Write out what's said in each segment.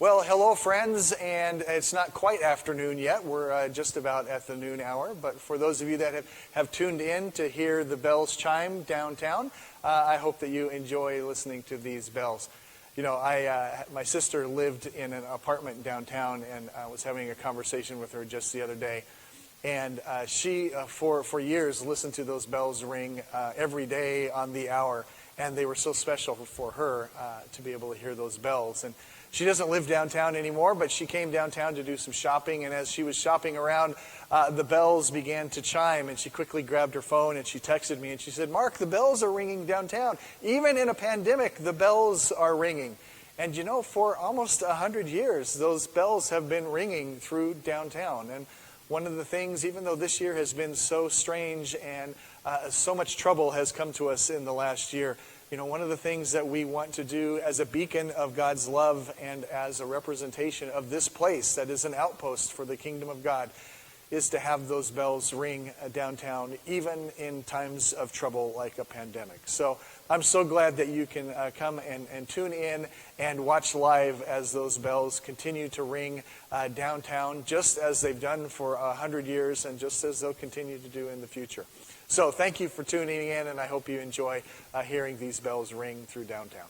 Well, hello, friends, and it's not quite afternoon yet. We're just about at the noon hour. But for those of you that have tuned in to hear the bells chime downtown, I hope that you enjoy listening to these bells. You know, my sister lived in an apartment downtown, and I was having a conversation with her just the other day. And she, for years, listened to those bells ring every day on the hour. And they were so special for her to be able to hear those bells. And she doesn't live downtown anymore, but she came downtown to do some shopping. And as she was shopping around, the bells began to chime. And she quickly grabbed her phone and she texted me. And she said, "Mark, the bells are ringing downtown. Even in a pandemic, the bells are ringing." And you know, for almost 100 years, those bells have been ringing through downtown. And one of the things, even though this year has been so strange and so much trouble has come to us in the last year, you know, one of the things that we want to do as a beacon of God's love and as a representation of this place that is an outpost for the kingdom of God is to have those bells ring downtown, even in times of trouble like a pandemic. So I'm so glad that you can come and tune in and watch live as those bells continue to ring downtown, just as they've done for 100 years and just as they'll continue to do in the future. So thank you for tuning in, and I hope you enjoy hearing these bells ring through downtown.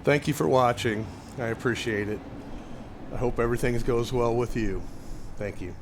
Thank you for watching. I appreciate it. I hope everything goes well with you. Thank you.